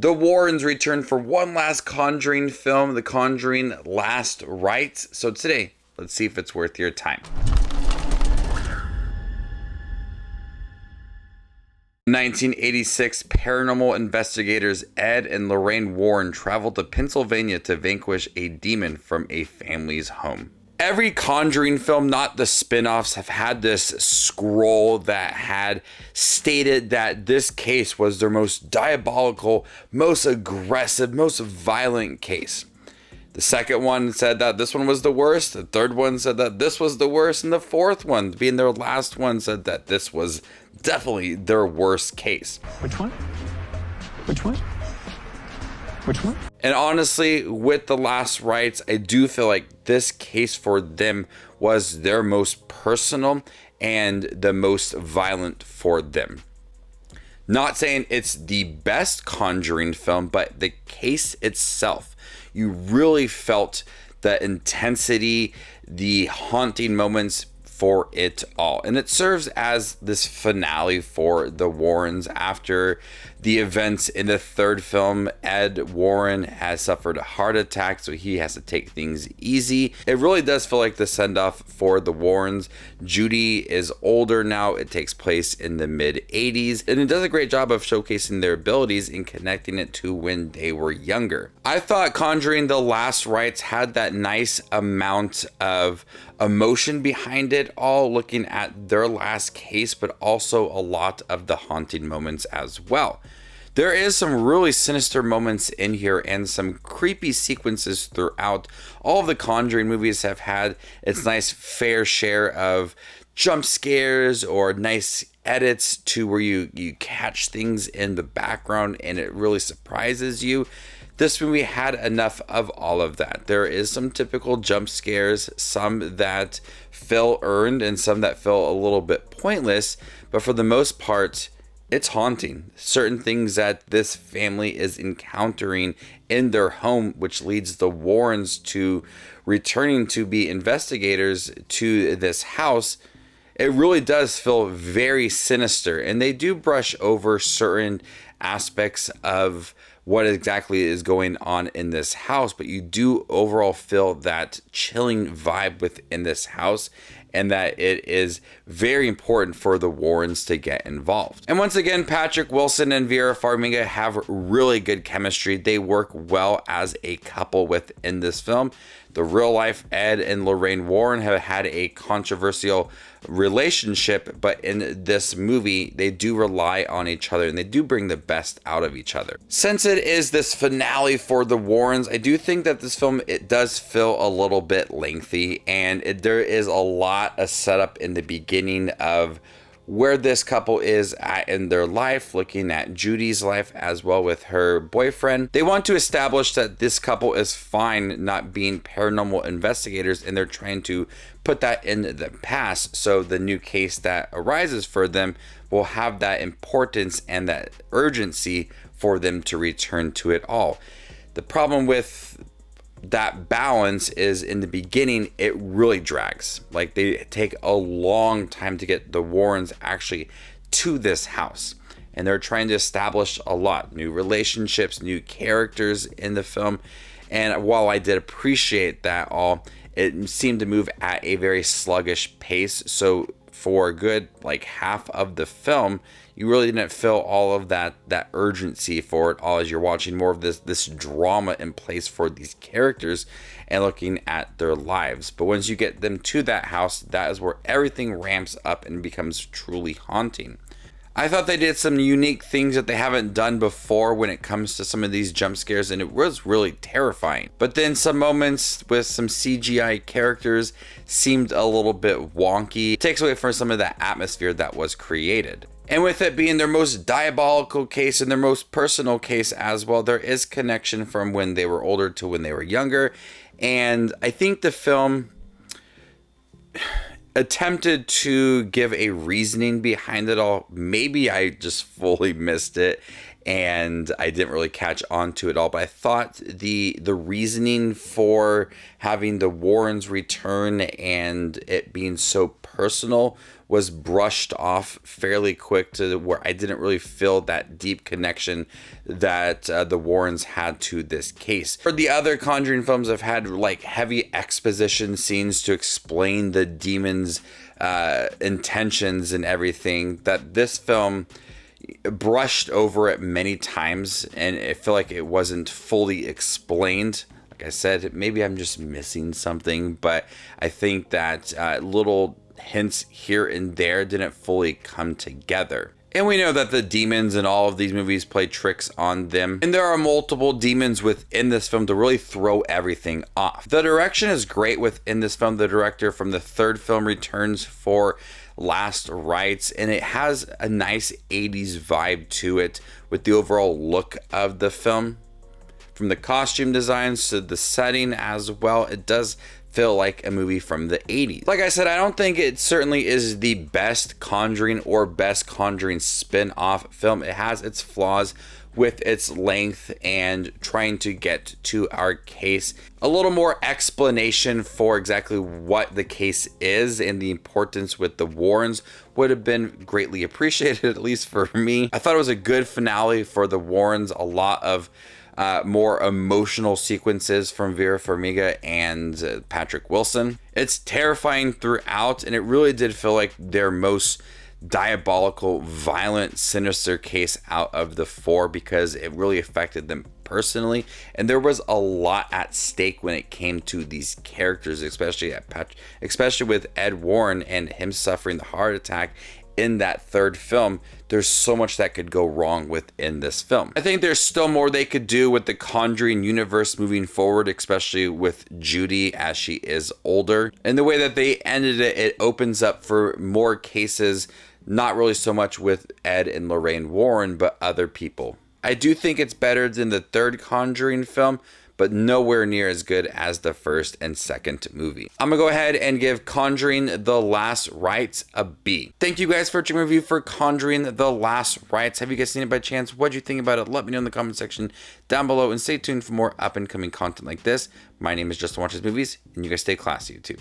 The Warrens return for one last Conjuring film, The Conjuring Last Rites. So today, let's see if it's worth your time. 1986, paranormal investigators Ed and Lorraine Warren travel to Pennsylvania to vanquish a demon from a family's home. Every Conjuring film, not the spin-offs, have had this scroll that had stated that this case was their most diabolical, most aggressive, most violent case. The second one said that this one was the worst. The third one said that this was the worst. And the fourth one, being their last one, said that this was definitely their worst case. Which one? Which one? Which one? And honestly, with The Last Rites, I do feel like this case for them was their most personal and the most violent for them. Not saying it's the best Conjuring film, but the case itself, you really felt the intensity, the haunting moments for it all. And it serves as this finale for the Warrens. After the events in the third film, Ed Warren has suffered a heart attack, so he has to take things easy. It really does feel like the send-off for the Warrens. Judy is older now. It takes place in the mid-80s, and it does a great job of showcasing their abilities and connecting it to when they were younger. I thought Conjuring the Last Rites had that nice amount of emotion behind it all, looking at their last case, but also a lot of the haunting moments as well. There is some really sinister moments in here and some creepy sequences throughout. All of the Conjuring movies have had its nice fair share of jump scares or nice edits to where you catch things in the background and it really surprises you. This movie had enough of all of that. There is some typical jump scares, some that feel earned and some that feel a little bit pointless, but for the most part, it's haunting. Certain things that this family is encountering in their home, which leads the Warrens to returning to be investigators to this house. It really does feel very sinister, and they do brush over certain aspects of what exactly is going on in this house, but you do overall feel that chilling vibe within this house, and that it is very important for the Warrens to get involved. And once again, Patrick Wilson and Vera Farmiga have really good chemistry. They work well as a couple within this film. The real life Ed and Lorraine Warren have had a controversial relationship, but in this movie, they do rely on each other and they do bring the best out of each other. Since it is this finale for the Warrens, I do think that this film, it does feel a little bit lengthy, and there is a lot of setup in the beginning of where this couple is at in their life, looking at Judy's life as well with her boyfriend. They want to establish that this couple is fine not being paranormal investigators, and they're trying to put that in the past so the new case that arises for them will have that importance and that urgency for them to return to it all. The problem with that balance is in the beginning, it really drags. Like, they take a long time to get the Warrens actually to this house, and they're trying to establish a lot new relationships, new characters in the film. And while I did appreciate that all, it seemed to move at a very sluggish pace. So for a good like half of the film, you really didn't feel all of that urgency for it all, as you're watching more of this drama in place for these characters and looking at their lives. But once you get them to that house, that is where everything ramps up and becomes truly haunting. I thought they did some unique things that they haven't done before when it comes to some of these jump scares, and it was really terrifying. But then some moments with some CGI characters seemed a little bit wonky. It takes away from some of that atmosphere that was created. And with it being their most diabolical case and their most personal case as well, there is connection from when they were older to when they were younger. And I think the film attempted to give a reasoning behind it all. Maybe I just fully missed it, and I didn't really catch on to it all. But I thought the reasoning for having the Warrens return and it being so personal was brushed off fairly quick, to where I didn't really feel that deep connection that the Warrens had to this case. For the other Conjuring films, I've had like heavy exposition scenes to explain the demons' intentions and everything, that this film brushed over it many times, and I feel like it wasn't fully explained. Like I said, maybe I'm just missing something, but I think that little hints here and there didn't fully come together. And we know that the demons in all of these movies play tricks on them, and there are multiple demons within this film to really throw everything off. The direction is great within this film. The director from the third film returns for Last Rites, and it has a nice 80s vibe to it with the overall look of the film. From the costume designs to the setting as well, it does feel like a movie from the 80s. Like I said, I don't think it certainly is the best Conjuring or best Conjuring spin-off film. It has its flaws with its length and trying to get to our case. A little more explanation for exactly what the case is and the importance with the Warrens would have been greatly appreciated, at least for me. I thought it was a good finale for the Warrens. A lot of more emotional sequences from Vera Farmiga and Patrick Wilson. It's terrifying throughout, and it really did feel like their most diabolical, violent, sinister case out of the four, because it really affected them personally, and there was a lot at stake when it came to these characters, especially with Ed Warren and him suffering the heart attack in that third film. There's so much that could go wrong within this film. I think there's still more they could do with the Conjuring universe moving forward, especially with Judy as she is older. And the way that they ended it, it opens up for more cases, not really so much with Ed and Lorraine Warren, but other people. I do think it's better than the third Conjuring film, but nowhere near as good as the first and second movie. I'm gonna go ahead and give Conjuring The Last Rites a B. Thank you guys for watching my review for Conjuring The Last Rites. Have you guys seen it by chance? What'd you think about it? Let me know in the comment section down below, and stay tuned for more up and coming content like this. My name is Justin Watches Movies, and you guys stay classy, YouTube.